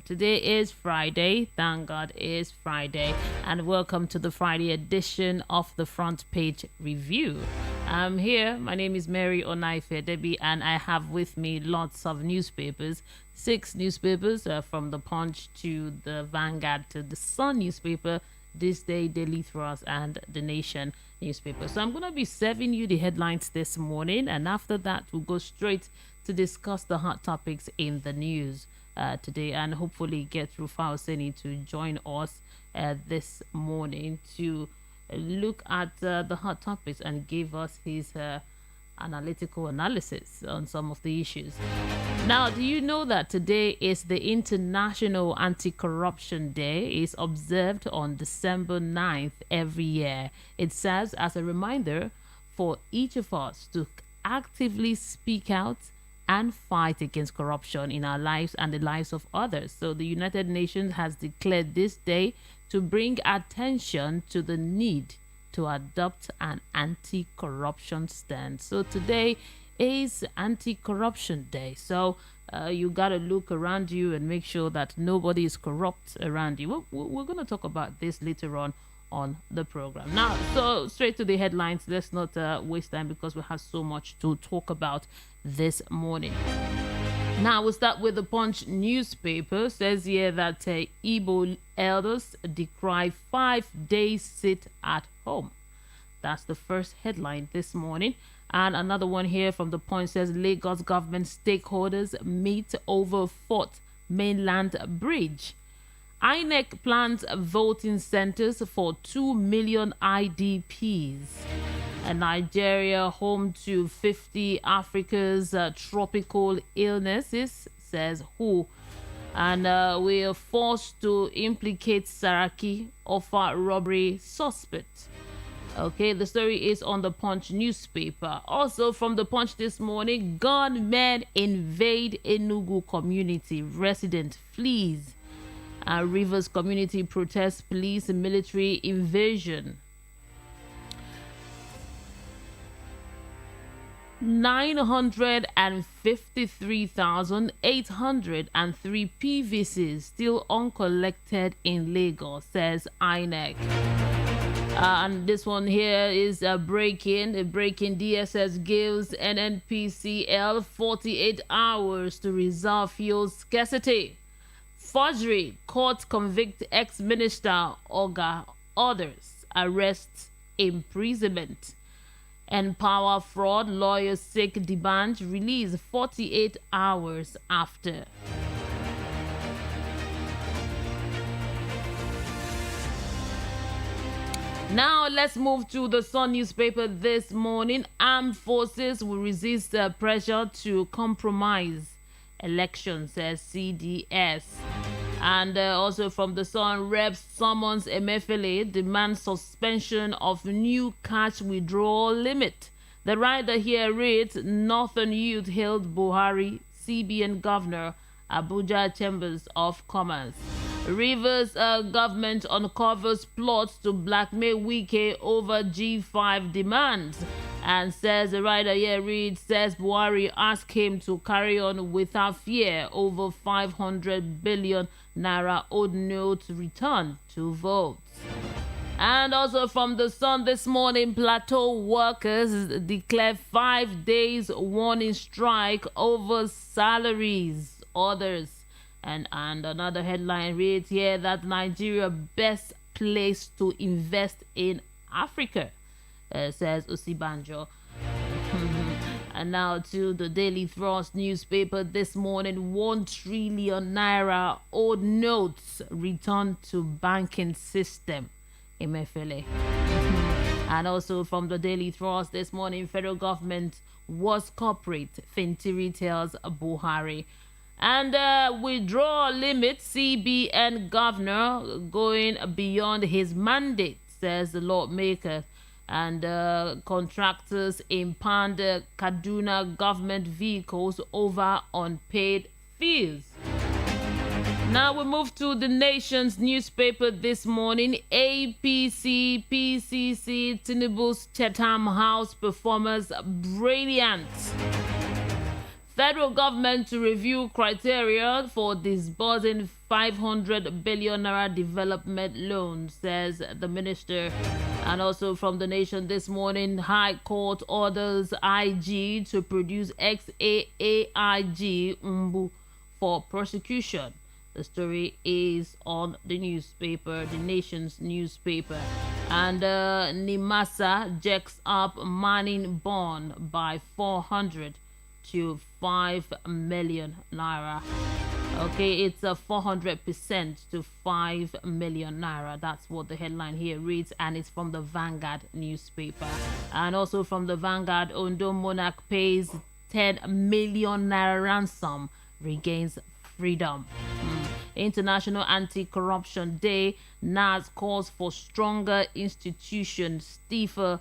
Today is Friday. Thank God it's Friday. And welcome to the Friday edition of the Front Page Review. I'm here. My name is Mary Onaife Debbie, and I have with me lots of newspapers. 6 newspapers from the Punch to the Vanguard to the Sun newspaper, This Day, Daily Thrust, and the Nation newspaper. So I'm going to be serving you the headlines this morning, and after that we'll go straight to discuss the hot topics in the news today, and hopefully get Rufai Oseni to join us this morning to look at the hot topics and give us his analytical analysis on some of the issues. Now, do you know that today is the International Anti-Corruption Day? It's observed on December 9th every year. It serves as a reminder for each of us to actively speak out and fight against corruption in our lives and the lives of others. So the United Nations has declared this day to bring attention to the need to adopt an anti-corruption stand. So today is Anti-Corruption Day. So you got to look around you and make sure that nobody is corrupt around you. We're going to talk about this later on the program. Now, so straight to the headlines. Let's not waste time because we have so much to talk about this morning. Now, we'll start with the Punch newspaper. Says here that Igbo elders decry 5-day sit at home. That's the first headline this morning. And another one here from the Punch says Lagos government stakeholders meet over 4th mainland bridge. INEC plans voting centers for 2 million IDPs. And Nigeria, home to 50 Africa's tropical illnesses, says WHO. And we are forced to implicate Saraki, offer robbery suspect. Okay, the story is on the Punch newspaper. Also from the Punch this morning, gunmen invade Enugu community. Resident flees. Rivers community protests police and military invasion. 953,803 PVCs still uncollected in Lagos, says INEC. And this one here is a break-in. DSS gives NNPCL 48 hours to resolve fuel scarcity. Forgery, court convict ex-minister Oga, others arrest, imprisonment. Empower fraud, lawyers seek demand, release 48 hours after. Now let's move to the Sun newspaper this morning. Armed forces will resist pressure to compromise elections, says CDS. And also from the Sun, Reps summons Emefiele, demands suspension of new cash withdrawal limit. The rider here reads, Northern youth hailed Buhari, CBN governor, Abuja Chambers of Commerce. Rivers government uncovers plots to blackmail Wike over G5 demands. And says the writer here reads, says Buhari asked him to carry on without fear over 500 billion naira old notes returned to votes. And also from the Sun this morning, plateau workers declare 5 days warning strike over salaries. Others. And another headline reads here that Nigeria best place to invest in Africa, says Osibanjo. And now to the Daily Thrust newspaper this morning. 1 trillion naira old notes returned to banking system. Emefiele. And also from the Daily Thrust this morning, federal government was corporate. Fintiri tells Buhari. And withdrawal limit, CBN governor going beyond his mandate, says the lawmaker. And contractors impound Kaduna government vehicles over unpaid fees. Now we move to the Nation's newspaper this morning. APC, PCC, Tinubu's Chatham House performers brilliant. Federal government to review criteria for disbursing 500 billion naira development loan, says the minister. And also from the Nation this morning, High Court orders IG to produce XAAIG Umbu for prosecution. The story is on the newspaper, the Nation's newspaper. And Nimasa jacks up mining bond by 400 to 5 million naira. Okay, it's a 400% to 5 million naira. That's what the headline here reads, and it's from the Vanguard newspaper. And also from the Vanguard, Ondo monarch pays 10 million naira ransom, regains freedom. International Anti-Corruption Day, NAS calls for stronger institutions, stiffer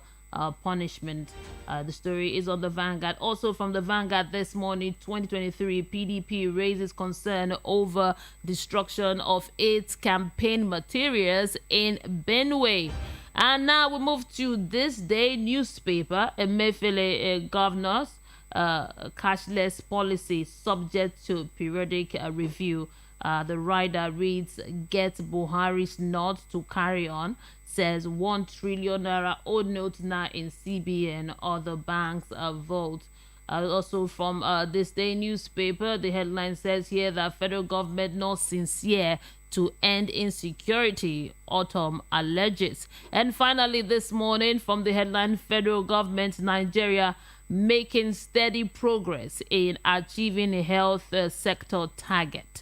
punishment. The story is on the Vanguard. Also from the Vanguard this morning, 2023 PDP raises concern over destruction of its campaign materials in Benue. And now we move to This Day newspaper. Emefiele governors cashless policy subject to periodic review. The rider reads, get Buhari's nod to carry on, says 1 trillion naira old notes now in CBN, other banks vote. Also from This Day newspaper, the headline says here that federal government not sincere to end insecurity, Autumn alleges. And finally this morning from the headline, federal government Nigeria making steady progress in achieving a health sector target.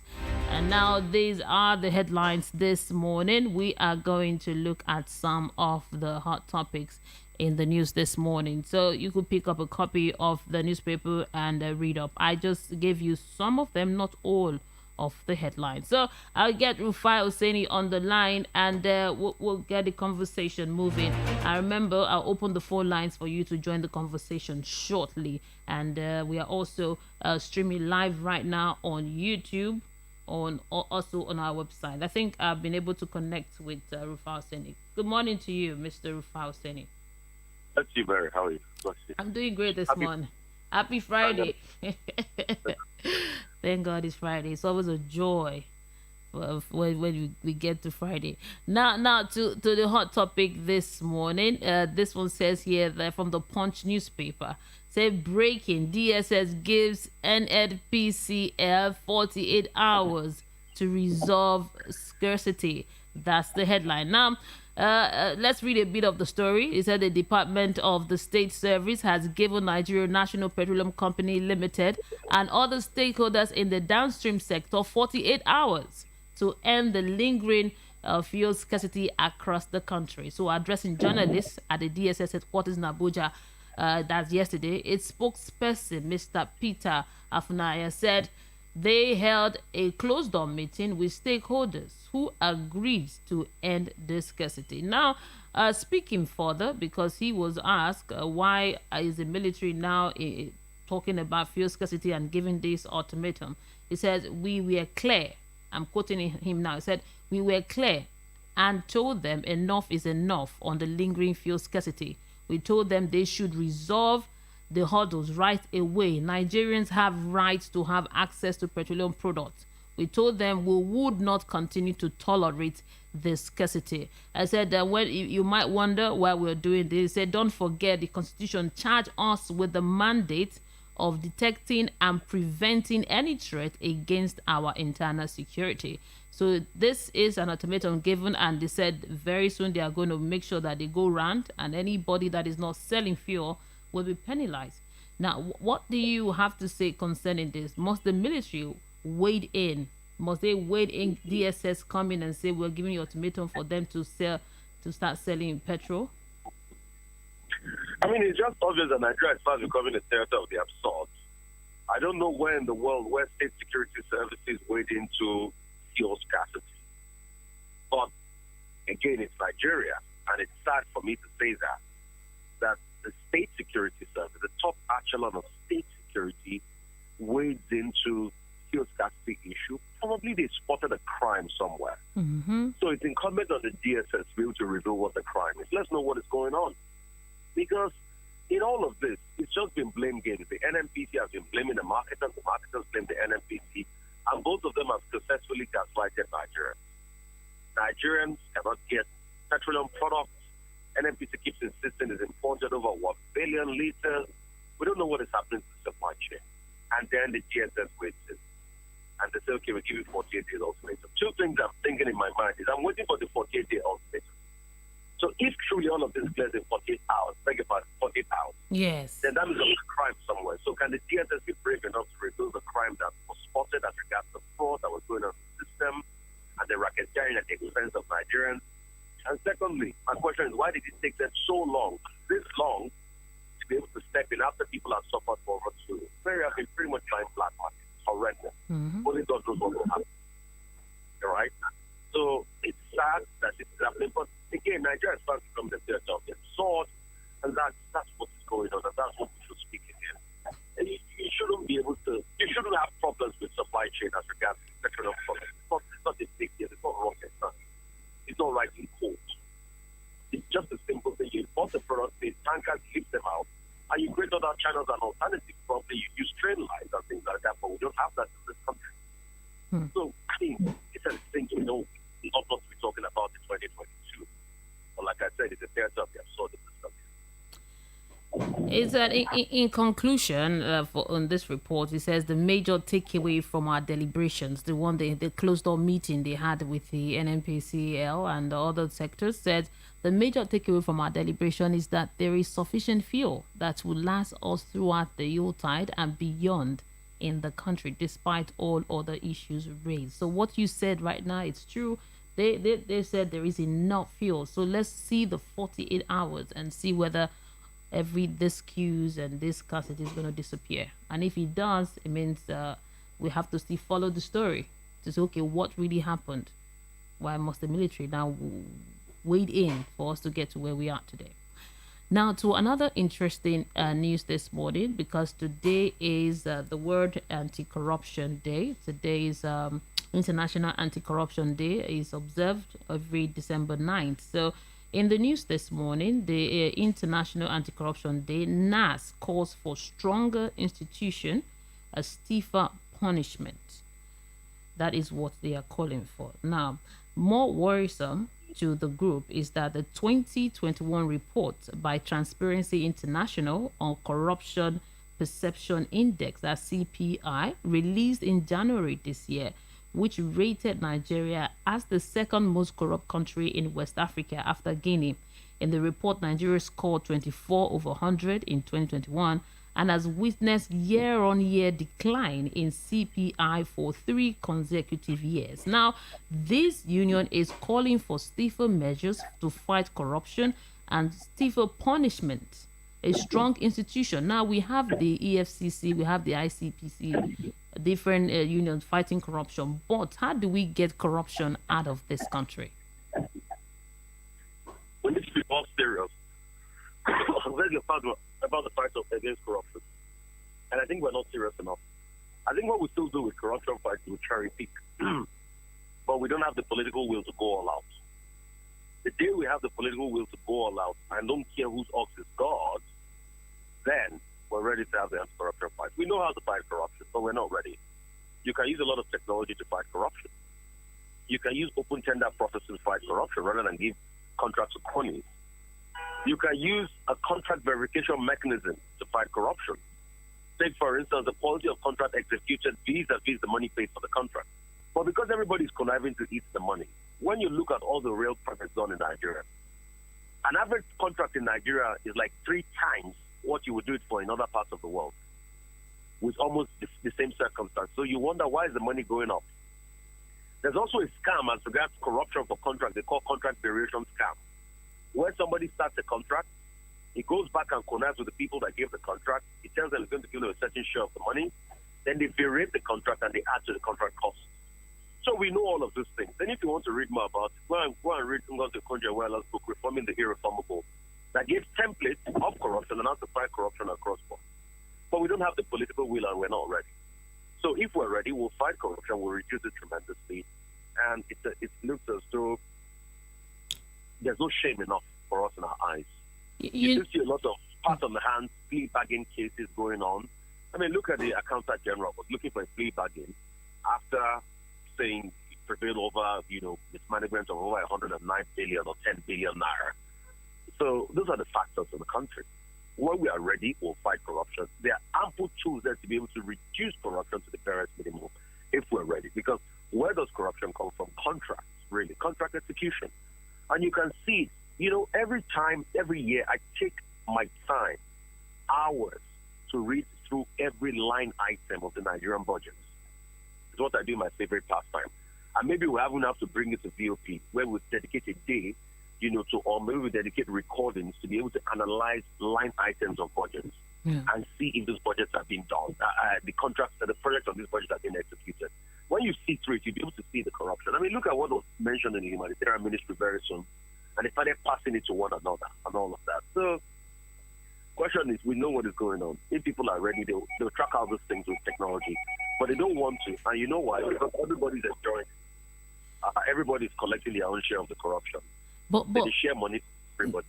And now these are the headlines this morning. We are going to look at some of the hot topics in the news this morning. So you could pick up a copy of the newspaper and read up. I just gave you some of them, not all of the headlines. So I'll get Rufai Oseni on the line, and we'll get the conversation moving. I remember I'll open the phone lines for you to join the conversation shortly. And we are also streaming live right now on YouTube, also on our website. I think I've been able to connect with Rufai Oseni. Good morning to you, Mr. Rufai Oseni. That's you, Mary. How are you? I'm doing great this morning. Happy Friday. Thank God it's Friday. It's always a joy when we get to Friday. Now to the hot topic this morning. This one says here that from the Punch newspaper. Say breaking, DSS gives NNPCL 48 hours to resolve scarcity. That's the headline. Now, let's read a bit of the story. It said the Department of the State Service has given Nigeria National Petroleum Company Limited and other stakeholders in the downstream sector 48 hours to end the lingering fuel scarcity across the country. So, addressing journalists at the DSS headquarters in Abuja, that's yesterday, its spokesperson, Mr. Peter Afunaya, said they held a closed-door meeting with stakeholders who agreed to end the scarcity. Now, speaking further, because he was asked why is the military now talking about fuel scarcity and giving this ultimatum, he says, we were clear. I'm quoting him now. He said, we were clear and told them enough is enough on the lingering fuel scarcity. We told them they should resolve the hurdles right away. Nigerians have rights to have access to petroleum products. We told them we would not continue to tolerate the scarcity. I said that when you might wonder why we're doing this, he said, don't forget the Constitution charged us with the mandate of detecting and preventing any threat against our internal security. So this is an ultimatum given, and they said very soon they are going to make sure that they go round, and anybody that is not selling fuel will be penalized. Now, what do you have to say concerning this? Must the military wade in? Must they wade in? DSS come in and say we're giving you ultimatum for them to start selling petrol? I mean, it's just obvious that Nigeria is fast becoming a theater of the absurd. I don't know where in the world where state security services wade into fuel scarcity. But again, it's Nigeria, and it's sad for me to say that the state security service, the top echelon of state security, wades into fuel scarcity issue. Probably they spotted a crime somewhere. Mm-hmm. So it's incumbent on the DSS to be able to reveal what the crime is. Let's know what is going on. Because in all of this, it's just been blame games. The NNPC has been blaming the marketers blame the NNPC, and both of them have successfully gaslighted Nigerians. Nigerians cannot get petroleum products. NNPC keeps insisting it's imported over 1 billion liters. We don't know what is happening to the supply chain. And then the GSS waits in. And they say, okay, we'll give you 48 days ultimatum. Two things I'm thinking in my mind is I'm waiting for the 48-day ultimatum. So if truly all of this clears in 48 hours, beg your pardon, 48 hours, yes, then that means there's a crime somewhere. So can the DSS be brave enough to reveal the crime that was spotted as regards the fraud that was going on in the system and the racketeering at the expense of Nigerians? And secondly, my question is, why did it take them so long, this long, to be able to step in after people have suffered for over 2 years? Very happy, pretty much blind black market. Horrendous. Only God knows what will happen. All right? So it's sad that it's happening, but again, Nigeria is trying to become the theater of the sword, and that's what is going on, and that's what we should speak again. And you shouldn't be able to, you shouldn't have problems with supply chain as regards petroleum products. It's not a big deal. It's not rocket science. It's not right in court. It's just a simple thing. You import the product, the tankers lift them out, and you create other channels and alternative. Probably you use train lines and things like that, but we don't have that in this country. So, I mean, it's a thing we know. Not what we're talking about in 2022. But like I said, it's a theater of the absurd in this country. Is that in conclusion on this report, it says the major takeaway from our deliberations, the closed door meeting they had with the NNPCL and the other sectors, said the major takeaway from our deliberation is that there is sufficient fuel that will last us throughout the Yuletide and beyond in the country, despite all other issues raised. So what you said right now, it's true. They said there is enough fuel. So let's see the 48 hours and see whether this queues and this scarcity is going to disappear. And if it does, it means we have to still follow the story to say, okay, what really happened? Why must the military now wade in for us to get to where we are today? Now to another interesting news this morning, because today is the World Anti-Corruption Day. Today is International Anti-Corruption Day. Is observed every December 9th. So in the news this morning, the International Anti-Corruption Day, NAS calls for stronger institution, a stiffer punishment. That is what they are calling for. Now, more worrisome to the group is that the 2021 report by Transparency International on Corruption Perception Index, that CPI, released in January this year, which rated Nigeria as the second most corrupt country in West Africa after Guinea. In the report, Nigeria scored 24 over 100 in 2021 and has witnessed year-on-year decline in CPI for 3 consecutive years. Now, this union is calling for stiffer measures to fight corruption and stiffer punishment, a strong institution. Now, we have the EFCC, we have the ICPC, different unions fighting corruption, but how do we get corruption out of this country? We need to be more serious about the fight against corruption. And I think we're not serious enough. I think what we still do with corruption fights is we cherry pick. But we don't have the political will to go all out. The day we have the political will to go all out and don't care whose ox is God, then we're ready to have the anti-corruption fight. We know how to fight corruption, but we're not ready. You can use a lot of technology to fight corruption. You can use open tender processes to fight corruption rather than give contracts to cronies. You can use a contract verification mechanism to fight corruption. Take, for instance, the quality of contract executed vis-a-vis the money paid for the contract. But because everybody's conniving to eat the money, when you look at all the real projects done in Nigeria, an average contract in Nigeria is like 3 times what you would do it for in other parts of the world, with almost the same circumstance. So you wonder, why is the money going up? There's also a scam as regards corruption for contract. They call contract variation scam. Where somebody starts a contract, he goes back and connives with the people that gave the contract. He tells them he's going to give them a certain share of the money. Then they vary the contract and they add to the contract cost. So we know all of these things. Then if you want to read more about it, go and read Ngozi Okonjo-Iweala's book, Reforming the Irreformable, that gives templates of corruption and how to fight corruption across board. But we don't have the political will and we're not ready. So if we're ready, we'll fight corruption, we'll reduce it tremendously. And it looks as though there's no shame enough for us in our eyes. You see a lot of Part on the hands, plea bargain cases going on. I mean, look at the accountant general was looking for a plea bargain after saying he prevailed over, mismanagement of over 109 billion or 10 billion naira. So those are the factors of the country. When we are ready, we'll fight corruption. There are ample tools there to be able to reduce corruption to the barest minimum if we're ready. Because where does corruption come from? Contracts, really. Contract execution. And you can see, every year, I take my time, hours, to read through every line item of the Nigerian budget. It's what I do in my favorite pastime. And maybe we haven't have to bring it to VOP, where we dedicate a day, or maybe we dedicate recordings to be able to analyze line items of budgets and see if those budgets have been done. The contracts, the projects of these budgets have been executed. When you see through it, you'll be able to see the corruption. I mean, look at what was mentioned in the humanitarian ministry very soon, and they started passing it to one another and all of that. So, question is, we know what is going on. If people are ready, they'll track out those things with technology, but they don't want to. And you know why? Because everybody's enjoying it. Everybody's collecting their own share of the corruption. But they share money for everybody.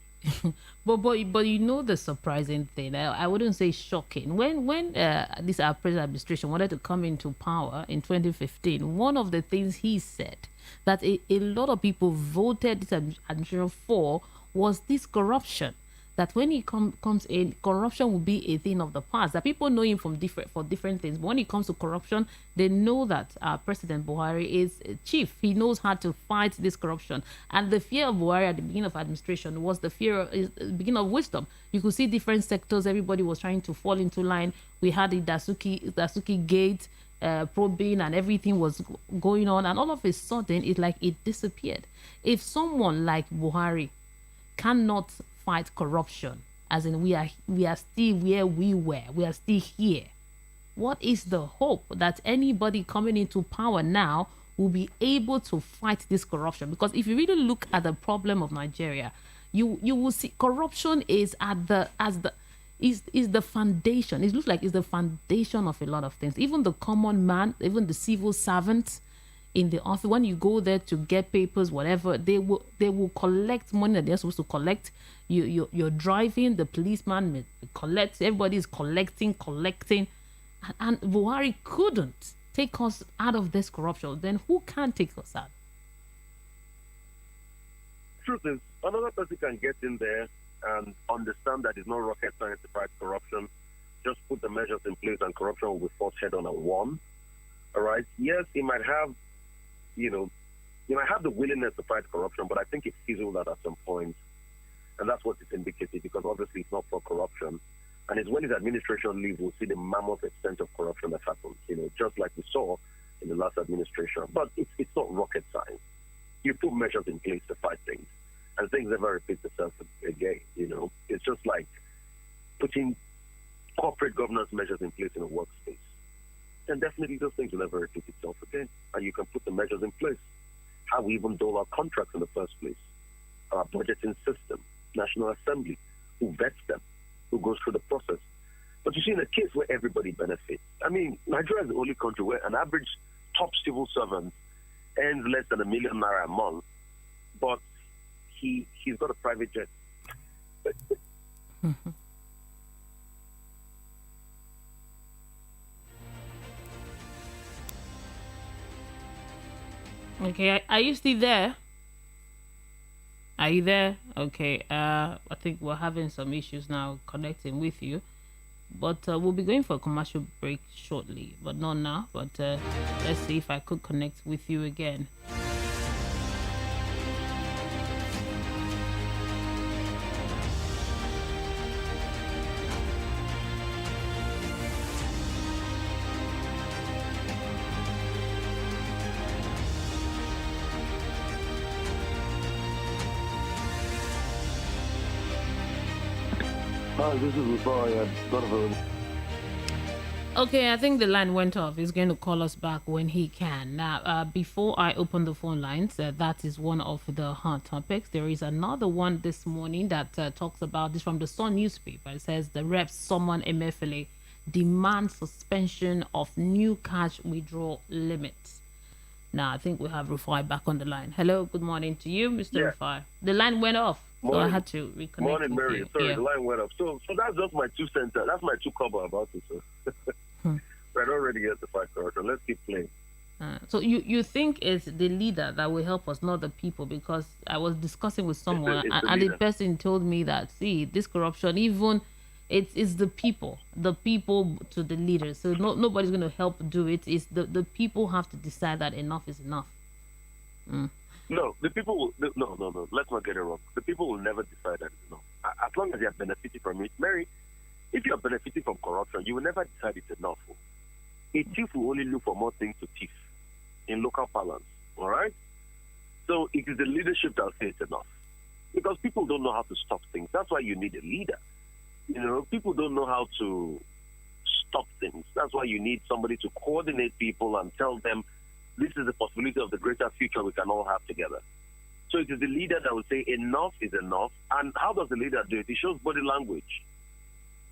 but you know the surprising thing, I wouldn't say shocking, when this our present administration wanted to come into power in 2015, one of the things he said that a lot of people voted this administration for was this corruption. That when he comes in, corruption will be a thing of the past. That people know him for different things. But when it comes to corruption, they know that President Buhari is a chief. He knows how to fight this corruption. And the fear of Buhari at the beginning of administration was the beginning of wisdom. You could see different sectors. Everybody was trying to fall into line. We had the Dasuki Gate probing, and everything was going on. And all of a sudden, it disappeared. If someone like Buhari cannot fight corruption, as in we are still where we were, we are still here, what is the hope that anybody coming into power now will be able to fight this corruption? Because if you really look at the problem of Nigeria, you will see corruption is the foundation. It looks like it's the foundation of a lot of things. Even the common man, even the civil servant in the office, when you go there to get papers, whatever, they will collect money that they're supposed to collect. You're driving, the policeman collects, everybody's collecting, and Buhari couldn't take us out of this corruption. Then who can take us out? Truth is, another person can get in there and understand that it's not rocket science to fight corruption. Just put the measures in place and corruption will be fought head on and won. All right. Yes, he might have, the willingness to fight corruption, but I think it fizzled out at some point. And that's what it's indicative, because obviously it's not for corruption. And it's when his administration leaves, we'll see the mammoth extent of corruption that happens, just like we saw in the last administration. But it's not rocket science. You put measures in place to fight things, and things never repeat themselves again, It's just like putting corporate governance measures in place in a workspace. Then definitely those things will never repeat itself again. And you can put the measures in place. How we even dole out contracts in the first place. Our budgeting system, National Assembly, who vets them, who goes through the process. But you see, in a case where everybody benefits, I mean, Nigeria is the only country where an average top civil servant earns less than 1 million naira a month, but he's got a private jet. Okay, are you still there? Are you there? Okay, I think we're having some issues now connecting with you, but we'll be going for a commercial break shortly, but not now. But let's see if I could connect with you again. Hi, this is Rufai. Okay, I think the line went off. He's going to call us back when he can. Now, before I open the phone lines, that is one of the hot topics. There is another one this morning that talks about this from the Sun newspaper. It says the reps summon Emefiele, demand suspension of new cash withdrawal limits. Now, I think we have Rufai back on the line. Hello, good morning to you, Mr. Rufai. The line went off. So I had to reconnect. Morning, Mary. you. Sorry, the line went up. So that's just my 2 cents. That's my 2 cover about it. So. I don't really get the fact correction. Let's keep playing. So you think it's the leader that will help us, not the people? Because I was discussing with someone, and the person told me that, see, this corruption, even it's the people to the leaders. So nobody's going to help do it. It's the people have to decide that enough is enough. No, the people will. No. Let's not get it wrong. The people will never decide that it's enough. As long as they are benefiting from it. Mary, if you are benefiting from corruption, you will never decide it's enough. A thief will only look for more things to thief in local parlance. All right? So it is the leadership that will say it's enough. Because people don't know how to stop things. That's why you need a leader. People don't know how to stop things. That's why you need somebody to coordinate people and tell them this is the possibility of the greater future we can all have together. So it is the leader that will say enough is enough. And how does the leader do it? He shows body language.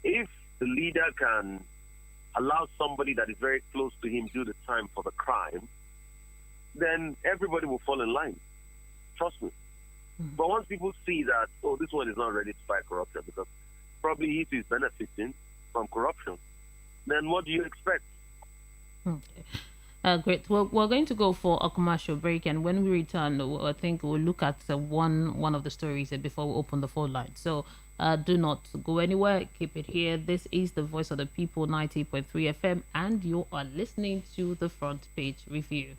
If the leader can allow somebody that is very close to him do the time for the crime, then everybody will fall in line. Trust me. But once people see that, this one is not ready to fight corruption because probably he is benefiting from corruption, then what do you expect? Great. Well, we're going to go for a commercial break, and when we return, I think we'll look at one of the stories before we open the phone line. So do not go anywhere. Keep it here. This is the Voice of the People, 90.3 FM, and you are listening to the Front Page Review.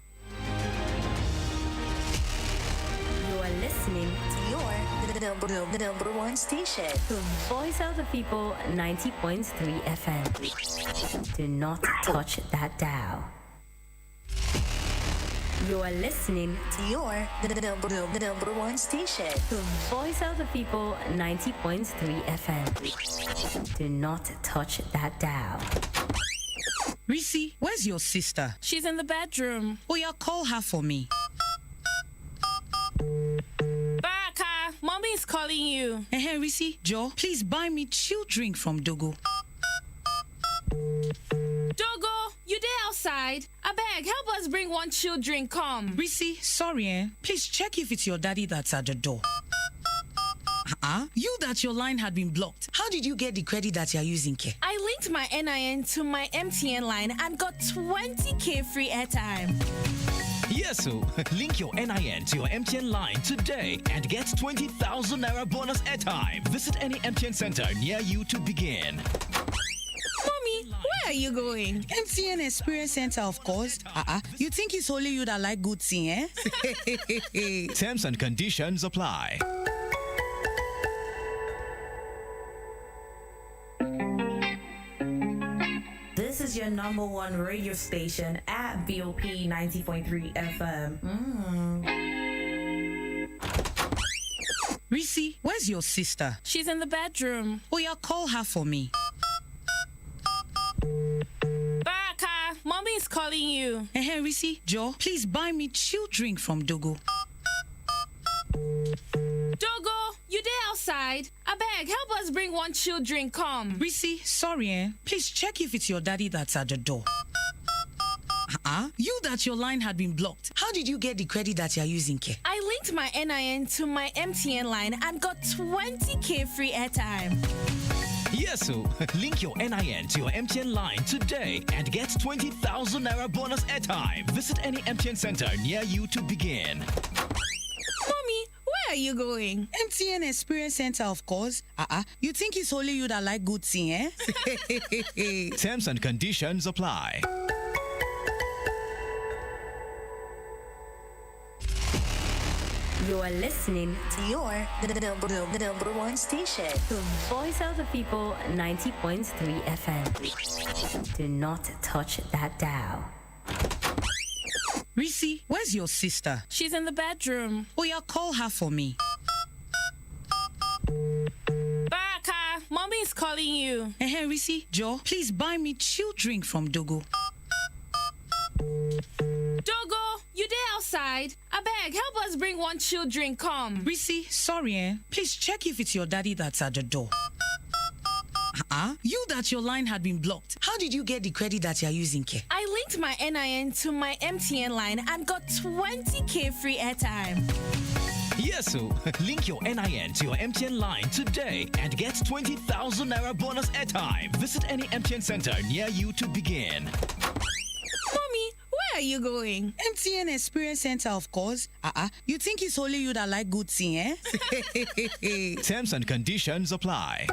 You are listening to the number one station, the Voice of the People, 90.3 FM. Do not touch that dial. You are listening to the number one station, the Voice of the People, 90.3 FM. Do not touch that dial. Risi, where's your sister? She's in the bedroom. Oh, yeah, call her for me. Baraka, mommy is calling you. Hey, Risi, Joe, please buy me chill drink from Dogo. Dogo, you there outside? I beg, help us bring one chill drink, come. Risi, sorry, please check if it's your daddy that's at the door. You that your line had been blocked. How did you get the credit that you're using, Ke? I linked my NIN to my MTN line and got 20k free airtime. Yes, so link your NIN to your MTN line today and get 20,000 Naira bonus airtime. Visit any MTN center near you to begin. Mommy, where are you going? MTN Experience Center, of course. You think it's only you that like good thing, eh? Terms and conditions apply. This is your number one radio station at BOP 90.3 FM. Risi, where's your sister? She's in the bedroom. Oh, yeah, call her for me. Baraka, mommy is calling you. Hey, Risi, Joe, please buy me chill drink from Dogo. Dogo, you there outside? I beg, help us bring one chill drink, come. Risi, sorry, please check if it's your daddy that's at the door. You that your line had been blocked. How did you get the credit that you're using, Ke? I linked my NIN to my MTN line and got 20k free airtime. Yes, so link your NIN to your MTN line today and get 20,000 Naira bonus airtime. Visit any MTN center near you to begin. Mommy, where are you going? MTN Experience Center, of course. You think it's only you that like good thing, eh? Terms and conditions apply. You are listening to the number one station, the Voice of the People, 90.3 FM. Do not touch that dial. Risi, where's your sister? She's in the bedroom. Oh, yeah, call her for me. Baraka, mommy is calling you. Hey, Risi, Joe, please buy me chill drink from Dogo. Dogo, you there outside? I beg, help us bring one chill drink, come. Risi, sorry, please check if it's your daddy that's at the door. You that your line had been blocked. How did you get the credit that you're using, Ke? I linked my NIN to my MTN line and got 20k free airtime. Yes, so link your NIN to your MTN line today and get 20,000 naira bonus airtime. Visit any MTN center near you to begin. Mommy, where are you going? MTN Experience Center, of course. You think it's only you that like good thing, eh? Terms and conditions apply.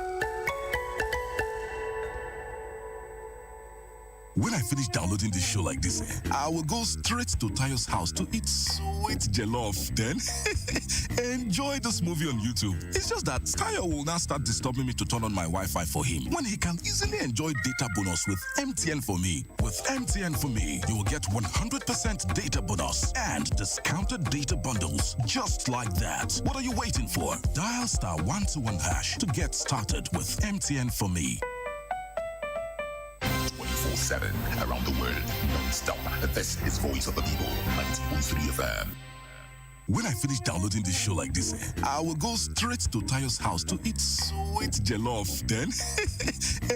When I finish downloading this show like this, I will go straight to Tayo's house to eat sweet jollof. Then enjoy this movie on YouTube. It's just that Tayo will now start disturbing me to turn on my Wi-Fi for him when he can easily enjoy data bonus with MTN for me. With MTN for me, you will get 100% data bonus and discounted data bundles just like that. What are you waiting for? Dial *121# to get started with MTN for me. 24/7 around the world, non-stop. This is Voice of the People, 90.3 FM. When I finish downloading this show like this, I will go straight to Tayo's house to eat sweet jollof. Then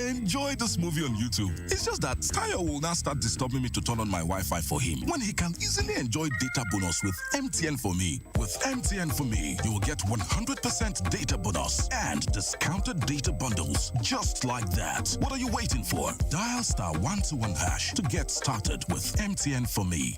enjoy this movie on YouTube. It's just that Tayo will now start disturbing me to turn on my Wi-Fi for him when he can easily enjoy data bonus with MTN for me. With MTN for me, you will get 100% data bonus and discounted data bundles just like that. What are you waiting for? Dial *121# to get started with MTN for me.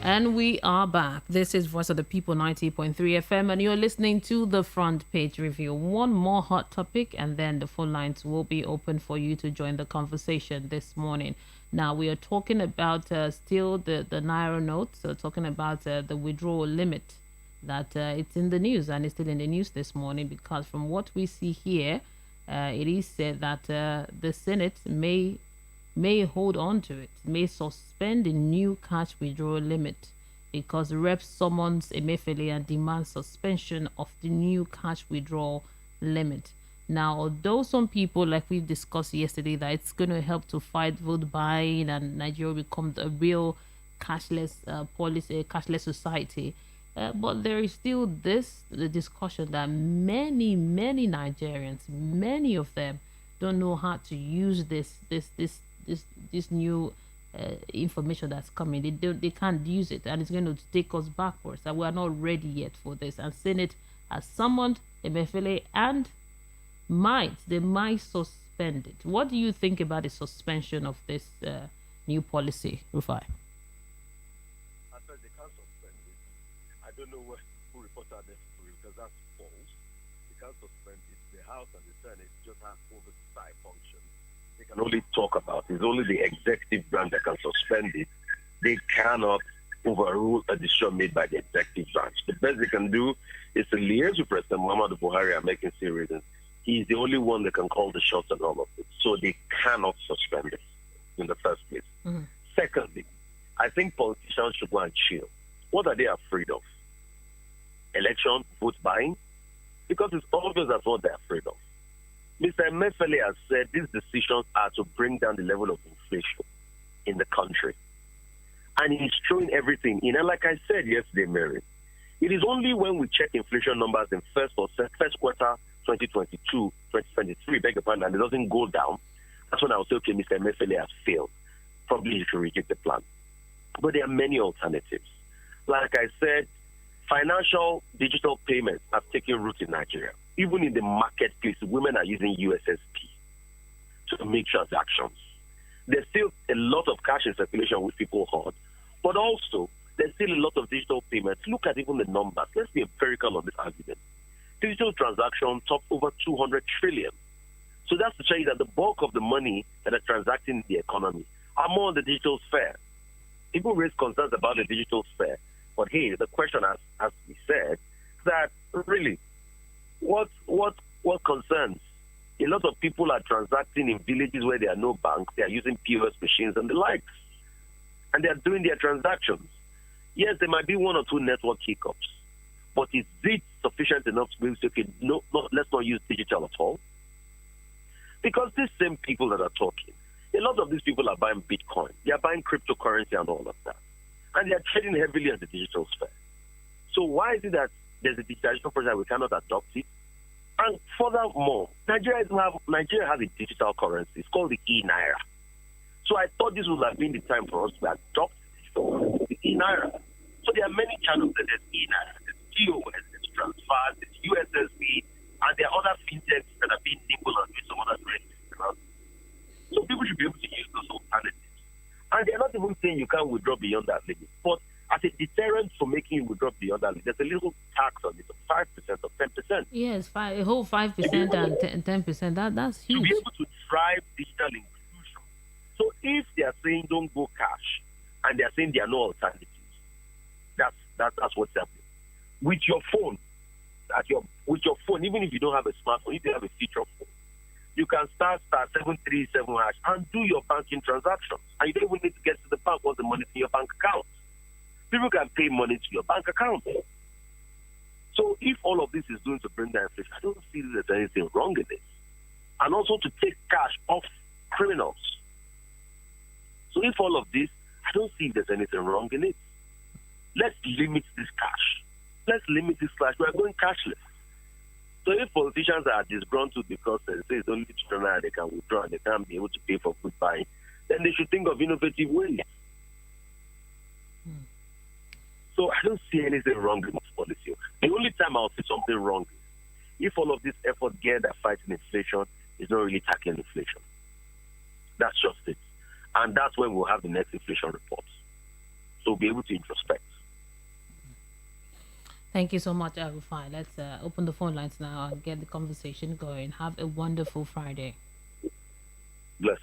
And we are back. This is Voice of the People 90.3 FM, and you're listening to the Front Page Review. One more hot topic, and then the phone lines will be open for you to join the conversation this morning. Now, we are talking about still the Naira note, so talking about the withdrawal limit that it's in the news, and it's still in the news this morning, because from what we see here, it is said that the Senate may hold on to it, may suspend the new cash withdrawal limit, because the rep summons Emefiele and demands suspension of the new cash withdrawal limit. Now, although some people, like we discussed yesterday, that it's going to help to fight vote buying and Nigeria becomes a real cashless policy, cashless society, but there is still the discussion that many Nigerians, many of them, don't know how to use this new information that's coming. They can't use it, and it's going to take us backwards, and we are not ready yet for this. And Senate has summoned Emefiele and they might suspend it. What do you think about the suspension of this new policy, Rufai? I said they can't suspend it. I don't know who reported this because that's false. They can't suspend it. The House and the Senate just have oversight function. They can only talk about it. It's only the executive branch that can suspend it. They cannot overrule a decision made by the executive branch. The best they can do is to liaise with President Muhammadu Buhari and making serious. He's the only one that can call the shots on all of it. So they cannot suspend it in the first place. Mm-hmm. Secondly, I think politicians should go and chill. What are they afraid of? Election, vote buying? Because it's obvious that's what they're afraid of. Mr. Emefiele has said these decisions are to bring down the level of inflation in the country. And he's throwing everything in. And like I said yesterday, Mary, it is only when we check inflation numbers in first quarter 2022, 2023, beg your pardon, and it doesn't go down, that's when I'll say, okay, Mr. Emefiele has failed. Probably he should reject the plan. But there are many alternatives. Like I said, financial digital payments have taken root in Nigeria. Even in the marketplace, women are using USSP to make transactions. There's still a lot of cash in circulation which people hoard, but also there's still a lot of digital payments. Look at even the numbers. Let's be empirical on this argument. Digital transactions top over 200 trillion. So that's to show you that the bulk of the money that are transacting in the economy are more on the digital sphere. People raise concerns about the digital sphere, but hey, the question has to be said that really, what concerns? A lot of people are transacting in villages where there are no banks. They are using POS machines and the likes, and they are doing their transactions. Yes, there might be one or two network hiccups, but is it sufficient enough to be able to say, okay, let's not use digital at all? Because these same people that are talking, a lot of these people are buying Bitcoin. They are buying cryptocurrency and all of that. And they are trading heavily in the digital sphere. So why is it that there's a digitalization process we cannot adopt it? And furthermore, Nigeria has a digital currency. It's called the e-Naira. So I thought this would have been the time for us to adopt the e-Naira. So there are many channels. There's e-Naira, there's TOS, there's transfer, there's USSD, and there are other fintechs that are being nimble and doing some other great things. So people should be able to use those alternatives. And they're not even saying you can't withdraw beyond that limit. But as a deterrent for making you withdraw beyond that limit, there's a little tax on it of 5% or 10%. Yes, a whole 5% and 10%. That's huge. To be able to drive digital inclusion. So if they are saying don't go cash, and they are saying there are no alternatives, that's what's happening. With your phone, even if you don't have a smartphone, if you have a feature phone, you can start 737 hash and do your banking transactions. And you don't even need to get to the bank once the money in your bank account. People can pay money to your bank account. So if all of this is doing to bring down inflation, I don't see there's anything wrong in it. And also to take cash off criminals. So if all of this, I don't see there's anything wrong in it. Let's limit this cash. Let's limit this cash. We are going cashless. So if politicians are disgruntled because they say it's only children they can withdraw and they can't be able to pay for food buying, then they should think of innovative ways. So I don't see anything wrong with this policy. The only time I'll see something wrong is if all of this effort geared at fighting inflation is not really tackling inflation. That's just it. And that's when we'll have the next inflation report. So we'll be able to introspect. Thank you so much, Rufai. Let's open the phone lines now and get the conversation going. Have a wonderful Friday. Bless.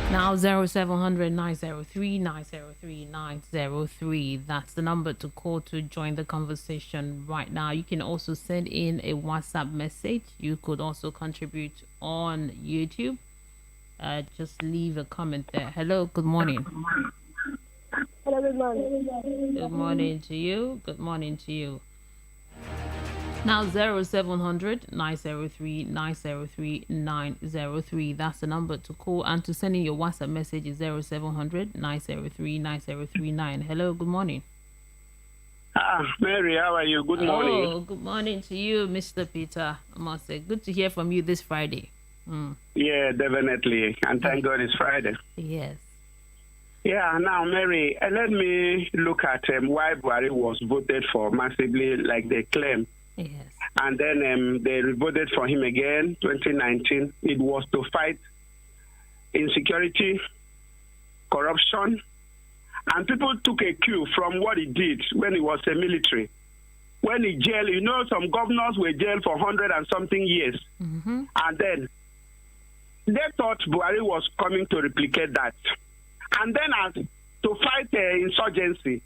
Now 0700 903 903 903. That's the number to call to join the conversation right now. You can also send in a WhatsApp message. You could also contribute on YouTube. Just leave a comment there. Hello, good morning. Hello, good morning. Good morning to you. Good morning to you. Now 0700 903 903 903. That's the number to call, and to send in your WhatsApp message is 0700 903 9039. Hello, good morning. Mary, how are you? Good morning. Oh, good morning to you, Mr. Peter. I must say, good to hear from you this Friday. Yeah, definitely. And thank God it's Friday. Yes. Yeah, now, Mary, let me look at why Buhari was voted for massively, like they claim. Yes. And then they voted for him again, 2019. It was to fight insecurity, corruption, and people took a cue from what he did when he was a military. When he jailed, some governors were jailed for 100 and something years. Mm-hmm. And then they thought Buhari was coming to replicate that. And then as to fight insurgency,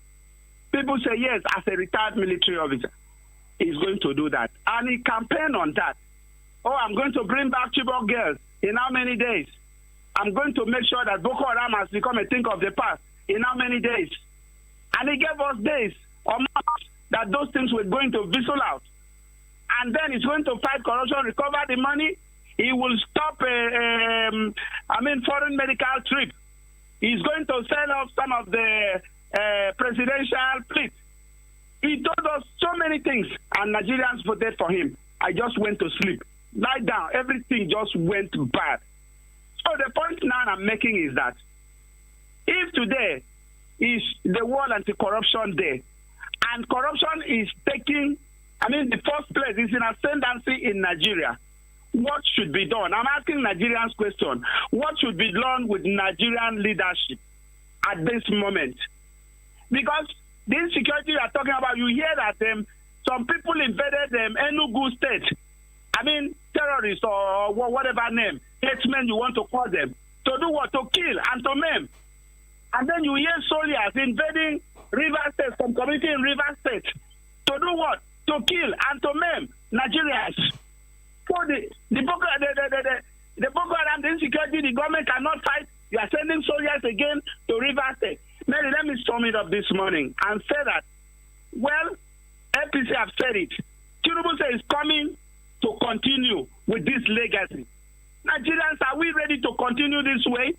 people say, yes, as a retired military officer, he's going to do that. And he campaigned on that. Oh, I'm going to bring back Chibok girls in how many days? I'm going to make sure that Boko Haram has become a thing of the past in how many days? And he gave us days or months that those things were going to fizzle out. And then he's going to fight corruption, recover the money. He will stop foreign medical trip. He's going to sell off some of the presidential fleet. He told us so many things, and Nigerians voted for him. I just went to sleep. Lie down. Everything just went bad. So the point now I'm making is that if today is the World Anti-Corruption Day, and corruption is taking, the first place is in ascendancy in Nigeria, what should be done? I'm asking Nigerians question. What should be done with Nigerian leadership at this moment? Because the insecurity you are talking about, you hear that some people invaded Enugu State. Terrorists or whatever name, herdsmen you want to call them. To do what? To kill and to maim. And then you hear soldiers invading River State, some community in River State. To do what? To kill and to maim Nigerians. So the Boko Haram, the insecurity, the government cannot fight. You are sending soldiers again to River State. Mary, let me sum it up this morning and say that, well, APC have said it. Tinubu says it's coming to continue with this legacy? Nigerians, are we ready to continue this way?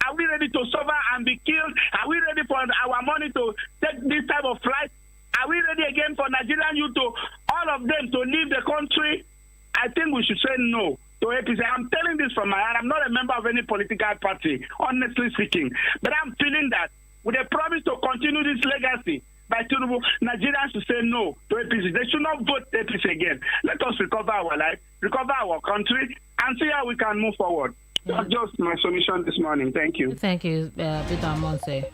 Are we ready to suffer and be killed? Are we ready for our money to take this type of flight? Are we ready again for Nigerian youth to, all of them, to leave the country? I think we should say no to APC. I'm telling this from my heart. I'm not a member of any political party, honestly speaking. But I'm feeling that with a promise to continue this legacy by Tinubu, Nigerians should say no to APC. They should not vote APC again. Let us recover our life, recover our country, and see how we can move forward. That's just my submission this morning. Thank you. Thank you, Peter Monse.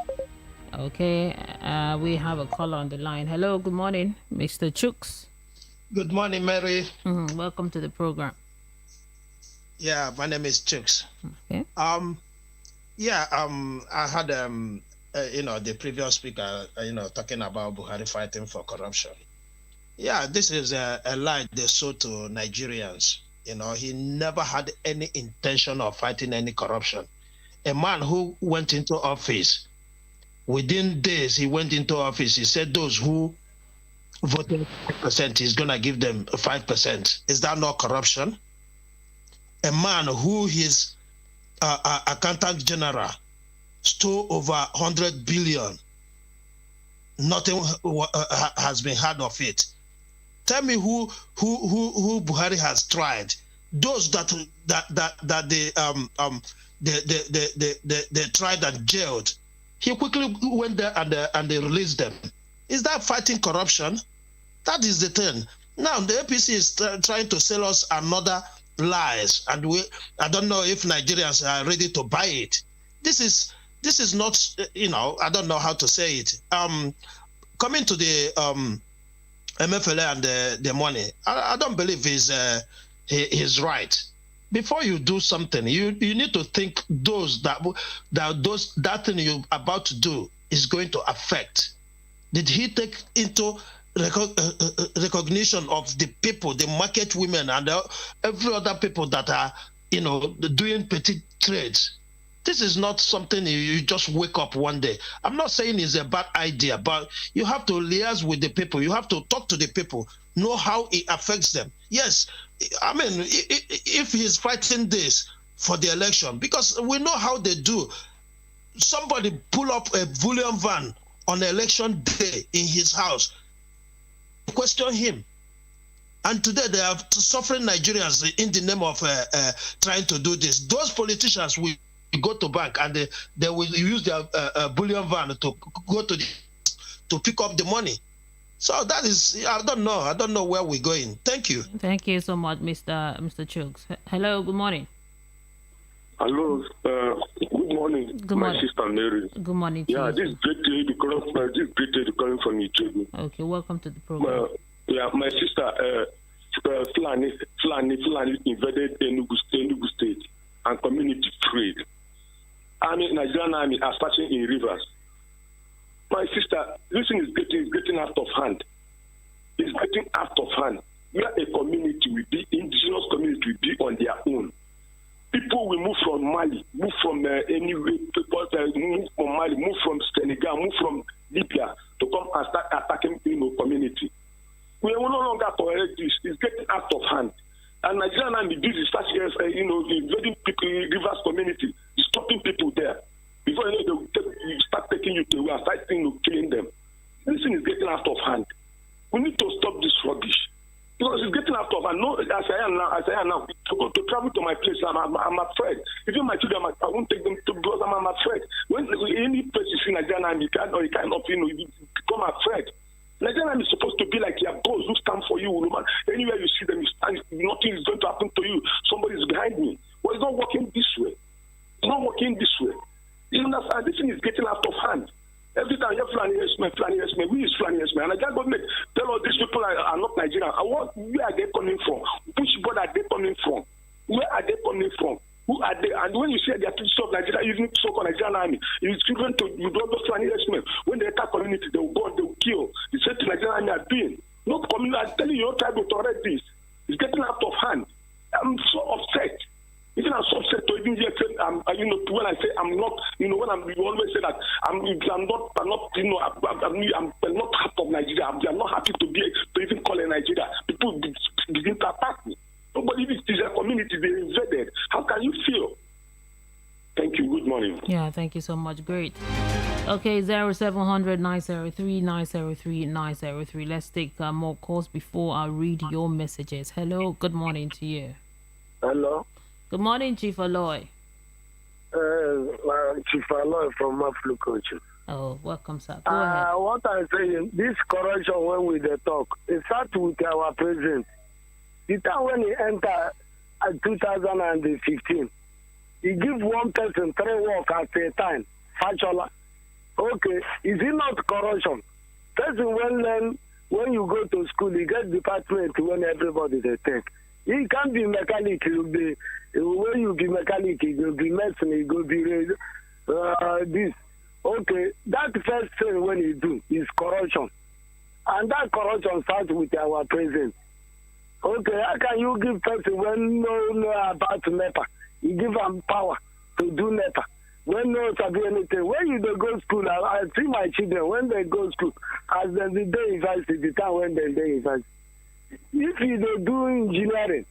Okay, we have a caller on the line. Hello, good morning, Mr. Chooks. Good morning, Mary. Welcome to the program. Yeah, my name is Chooks. Okay. I had the previous speaker, talking about Buhari fighting for corruption. Yeah, this is a lie they sold to Nigerians. He never had any intention of fighting any corruption. A man who went into office, within days he went into office, he said those who voted 5%, he's going to give them 5%. Is that not corruption? A man who his accountant general stole over 100 billion, nothing has been heard of it. Tell me who Buhari has tried. Those that they tried and jailed, he quickly went there and they released them. Is that fighting corruption? That is the thing. Now the APC is trying to sell us another lies, and I don't know if Nigerians are ready to buy it. This is not, I don't know how to say it. Coming to the MFLA and the money, I don't believe he's right. Before you do something, you need to think that thing you're about to do is going to affect. Did he take into recognition of the people, the market women, and every other people that are, doing petty trades? This is not something you just wake up one day. I'm not saying it's a bad idea, but you have to liaise with the people. You have to talk to the people, know how it affects them. Yes, I mean, if he's fighting this for the election, because we know how they do. Somebody pull up a bullion van on election day in his house, question him. And today they are suffering Nigerians in the name of trying to do this. Those politicians will go to bank and they will use their bullion van to go to pick up the money. So that is, I don't know where we're going. Thank you. Thank you so much, Mr. Chooks. Hello, good morning. Hello, good morning. Good morning. My sister Mary. Good morning. Yeah, this is great lady calling from YouTube. Okay, welcome to the program. My sister, Fulani invaded Enugu State and community trade. Nigerian army are starting in rivers. My sister, this thing is getting out of hand. It's getting out of hand. Where a community will be, indigenous community will be on their own. People will move from Mali, move from anywhere, people move from Mali, move from Senegal, move from Libya to come and start attacking community. We will no longer tolerate this. It's getting out of hand. And Nigerian army did such as invading people, rivers community, stopping people there. Before they will start taking you to and start killing them. This thing is getting out of hand. We need to stop this rubbish. Because it's getting out of hand. No, as I am now, to travel to my place, I'm afraid. Even my children, I won't take them to because I'm afraid. When any place you see Nigerian army, you cannot you become afraid. Nigerian army is supposed to be like your boss who stand for you, woman. Anywhere you see them, you stand, nothing is going to happen to you. Somebody is behind me. Well, it's not working this way. It's not working this way. You understand? This thing is getting out of hand. Every time you're Fulani Esme, we is Fulani Esme. And I can't go tell all these people are not Nigerian. Where are they coming from? Which board are they coming from? Where are they coming from? Who are they? And when you say they are to stop Nigeria using so-called Nigerian army, it's given to you don't know Fulani Esme. When they attack community, they will go, they will kill. The same thing Nigerian army are doing. No community, I'm telling you, your tribe will tolerate this. It's getting out of hand. I'm so upset. Even I'm so upset to even hear, when I say I'm not, when you always say that I'm not part of Nigeria. I'm not happy to even call in Nigeria. People begin to attack me. security be invaded, how can you feel? Thank you. Good morning. Yeah, thank you so much. Great. Okay, 0700 903 903 903. Let's take more calls before I read your messages. Hello, good morning to you. Hello. Good morning, Chief Aloy. Chief Aloy from Maflu Coaching. Oh, welcome, sir. Go ahead. What I'm saying, this corruption when we talk, it starts with our president. The time when he entered 2015, he give one person 3 work at a time. Factual. Okay, is it not corruption? Person when you go to school, you get department when everybody they take. You can't be mechanic. When you be mechanic, you will be medicine, you will be this. Okay, that first thing when you do is corruption. And that corruption starts with our president. Okay, how can you give person when know about NEPA? You give them power to do NEPA. When no to do anything. When you don't go school, I see my children, when they go school, as they day university, the time when they university. If you don't do engineering,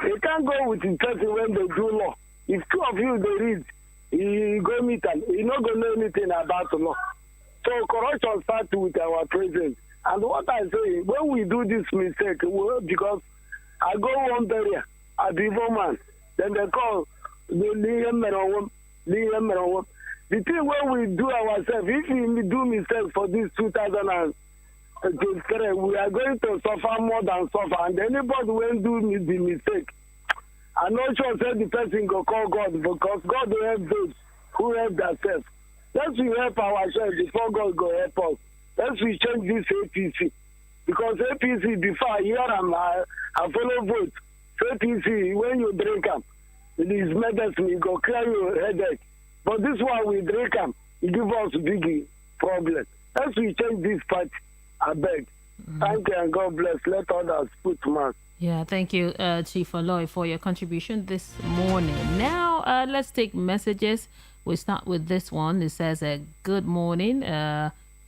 you can't go with the person when they do law. If 2 of you they read, you go meet them, you're not going to know anything about the law. So corruption starts with our president. And what I say, when we do this mistake, because I go one area, I be woman, then they call the thing when we do ourselves, if we do mistake for this 2023, we are going to suffer more than suffer. And anybody when do the mistake, I'm not sure that the person go call God, because God will help those who help themselves. Let's we help ourselves before God go help us. Let's we change this APC. Because APC, before I hear them, I follow vote. APC, when you drink them, it is medicine, it go clear your headache. But this one we drink them, it give us big problem. Let's we change this party, I beg. Thank you and God bless. Let others put mask. Yeah, thank you, Chief Aloy, for your contribution this morning. Now, let's take messages. We start with this one. It says, good morning,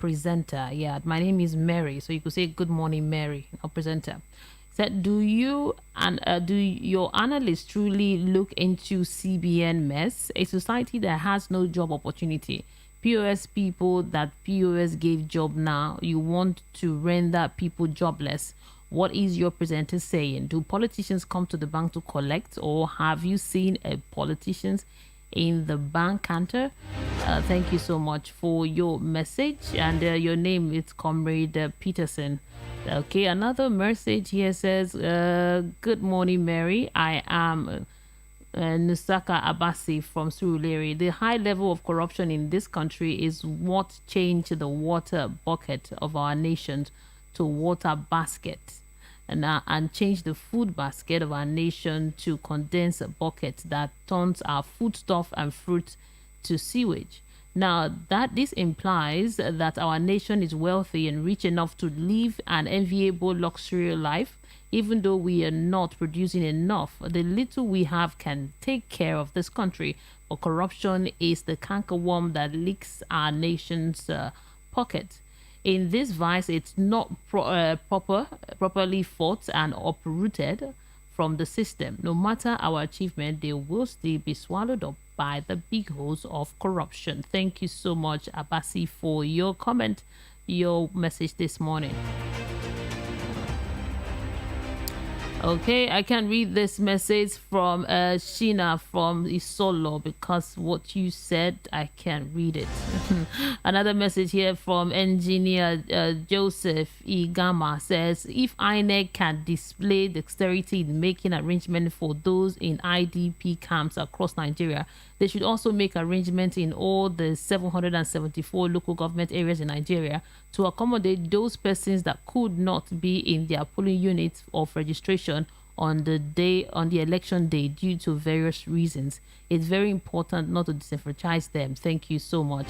presenter. Yeah, my name is Mary. So you could say good morning, Mary, or presenter. Said, do your analysts truly look into CBN mess, a society that has no job opportunity? POS people that POS gave job now, you want to render people jobless. What is your presenter saying? Do politicians come to the bank to collect, or have you seen politicians in the bank counter? Thank you so much for your message. And your name is Comrade Peterson. Okay, another message here says, good morning, Mary. I am Nusaka Abasi from Surulere. The high level of corruption in this country is what changed the water bucket of our nation to water basket, and change the food basket of our nation to condensed bucket that turns our foodstuff and fruit to sewage. Now, this implies that our nation is wealthy and rich enough to live an enviable luxury life, even though we are not producing enough. The little we have can take care of this country, but corruption is the cankerworm that leaks our nation's pocket. In this vice, it's not properly fought and uprooted from the system. No matter our achievement, they will still be swallowed up by the big holes of corruption. Thank you so much, Abasi, for your comment, your message this morning. Okay, I can read this message from Sheena from Isolo, because what you said, I can't read it. Another message here from engineer Joseph Igama says, if INEC can display dexterity in making arrangements for those in IDP camps across Nigeria, they should also make arrangements in all the 774 local government areas in Nigeria to accommodate those persons that could not be in their polling units of registration on the election day due to various reasons. It's very important not to disenfranchise them. Thank you so much.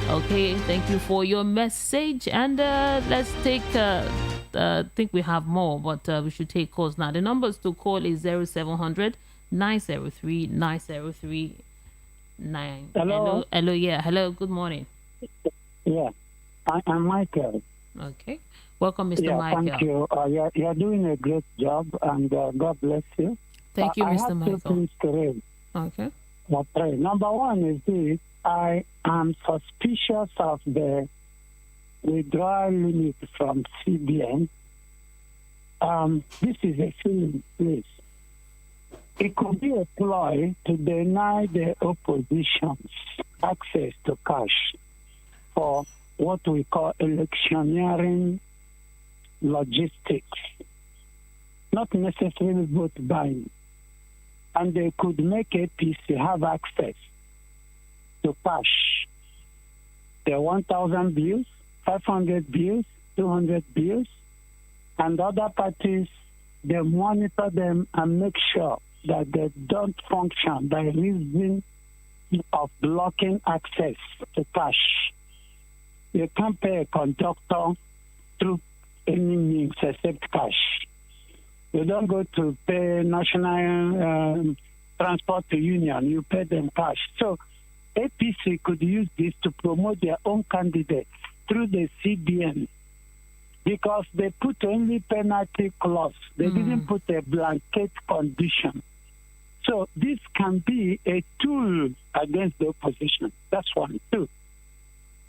Okay, thank you for your message. And let's take, I think we have more, but we should take calls now. The numbers to call is 0700 903 903 9. Hello. Hello. Yeah. Hello. Good morning. Yeah. I'm Michael. Okay. Welcome, Mr. Michael. Thank you. You're doing a great job, and God bless you. Thank you, I Mr. have Michael. two things to raise. Okay. Number one is this. I am suspicious of the withdrawal limit from CBN. This is a feeling, please. It could be a ploy to deny the opposition's access to cash for what we call electioneering logistics, not necessarily vote buying. And they could make APC have access to cash. The 1,000 bills, 500 bills, 200 bills, and other parties, they monitor them and make sure that they don't function by reason of blocking access to cash. You can't pay a conductor through any means except cash. You don't go to pay National Transport Union, you pay them cash. So APC could use this to promote their own candidates through the CBN because they put only penalty clause. They didn't put a blanket condition. So this can be a tool against the opposition. That's one. Two,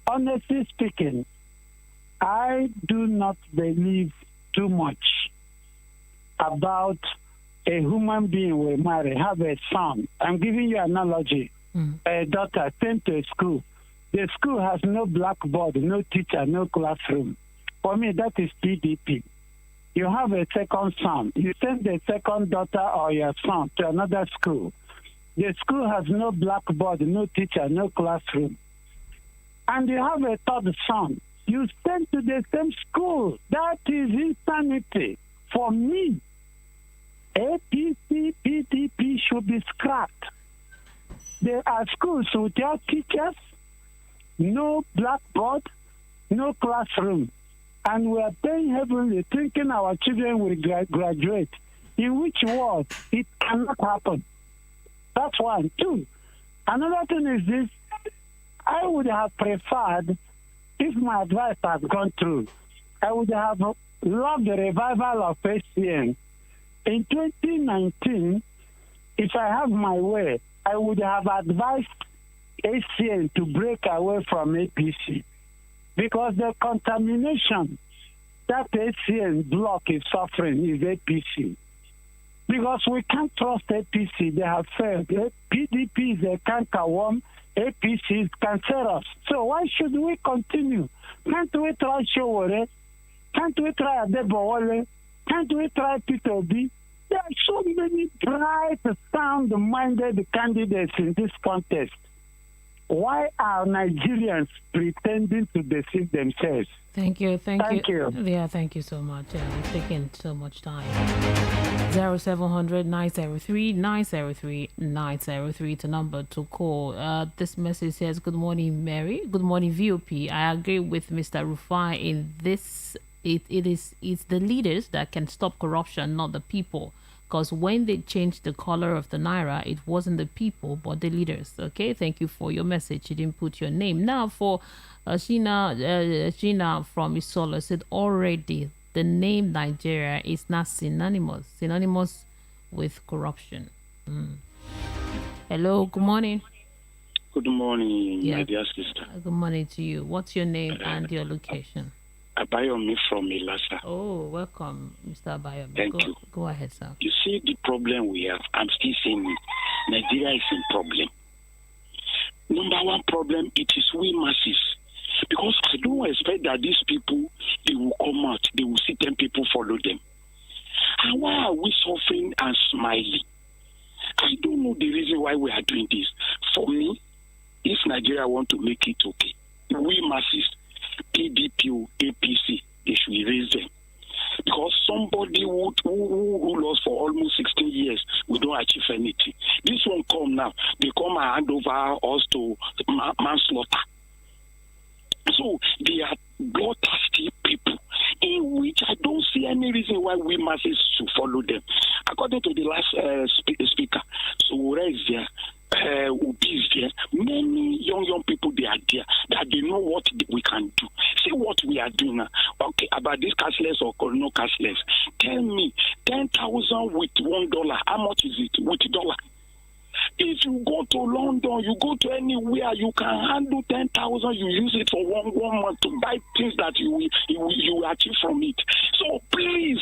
honestly speaking, I do not believe too much about a human being will marry, have a son. I'm giving you an analogy. A daughter sent to a school. The school has no blackboard, no teacher, no classroom. For me, that is PDP. You have a second son. You send the second daughter or your son to another school. The school has no blackboard, no teacher, no classroom. And you have a third son. You send to the same school. That is insanity. For me, APC, PDP should be scrapped. There are schools without teachers, no blackboard, no classroom. And we are paying heavily thinking our children will graduate. In which world it cannot happen. That's one. Two, another thing is this. I would have preferred, if my advice had gone through, I would have loved the revival of SCN. In 2019, if I have my way, I would have advised SCN to break away from APC because the contamination that SCN bloc is suffering is APC. Because we can't trust APC, they have failed. PDP is a cankerworm, APC is cancerous. So why should we continue? Can't we try Showore? Can't we try Adebowale? Can't we try Peter Obi? There are so many bright, sound-minded candidates in this contest. Why are Nigerians pretending to deceive themselves? Thank you. Yeah, thank you so much. It's taking so much time. 0700 903 903 903 the number to call. This message says, "Good morning, Mary. Good morning, VOP. I agree with Mr. Rufai in this. It's the leaders that can stop corruption, not the people. Because when they changed the color of the naira, it wasn't the people but the leaders." Okay, thank you for your message. You didn't put your name. Now for Gina from Isola said already the name Nigeria is not synonymous with corruption. Hello, good morning. Good morning, my dear sister. Good morning to you. What's your name and your location? Abayomi from Ilasa. Oh, welcome, Mr. Abayomi. Thank you. Go ahead, sir. You see the problem we have. I'm still saying it. Nigeria is in problem. Number one problem, it is we masses. Because I don't expect that these people, they will come out. They will see 10 people follow them. And why are we suffering and smiling? I don't know the reason why we are doing this. For me, if Nigeria want to make it okay, we masses, PDP, APC, they should erase them. Because somebody who ruled us for almost 16 years, we don't achieve anything. This one come now, they come and hand over us to manslaughter. So they are bloodthirsty people, in which I don't see any reason why we masses should follow them. According to the last speaker, so where is there? Obi is there. Many young people, they are there, that they know what we can do. See what we are doing now. Okay, about this cashless or no cashless. Tell me, 10,000 with $1, how much is it with $1? If you go to London, you go to anywhere, you can handle 10,000. You use it for one month to buy things that you achieve from it. So please,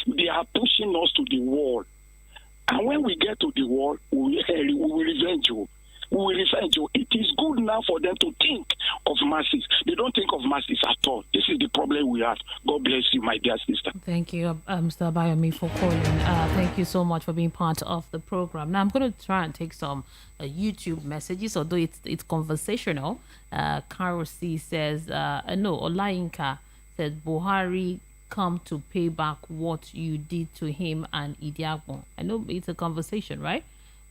they are pushing us to the wall. And when we get to the wall, we will revenge you. We will revenge you. It is good now for them to think of masses. They don't think of masses at all. This is the problem we have. God bless you, my dear sister. Thank you, Mr. Abayomi, for calling. Thank you so much for being part of the program. Now I'm going to try and take some YouTube messages, although it's conversational. Carol C says, no, Olayinka says, Buhari come to pay back what you did to him and Idiagbon. I know it's a conversation, right?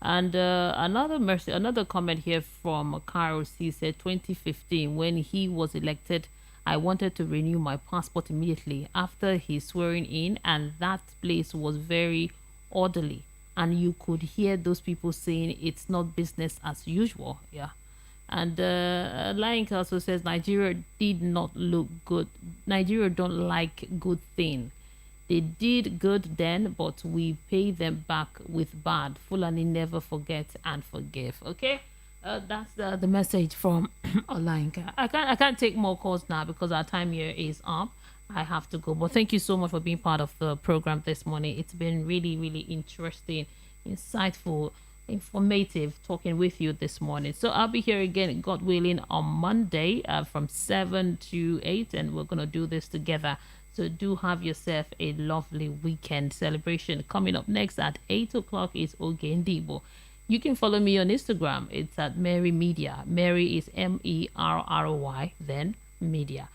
And another comment here from Carol C said 2015, when he was elected, I wanted to renew my passport immediately after his swearing in, and that place was very orderly, and you could hear those people saying it's not business as usual. Yeah. And Lying also says Nigeria did not look good. Nigeria don't like good thing. They did good then, but we pay them back with bad. Fulani never forget and forgive. Okay, that's the message from Olayinka. I can't take more calls now because our time here is up. I have to go. But thank you so much for being part of the program this morning. It's been really, really interesting, insightful, informative talking with you this morning. So I'll be here again, God willing, on Monday from 7 to 8, and we're gonna do this together. So do have yourself a lovely weekend celebration. Coming up next at 8 o'clock is Ogendibo. You can follow me on Instagram. It's at Mary Media. Mary is MERRY, then Media.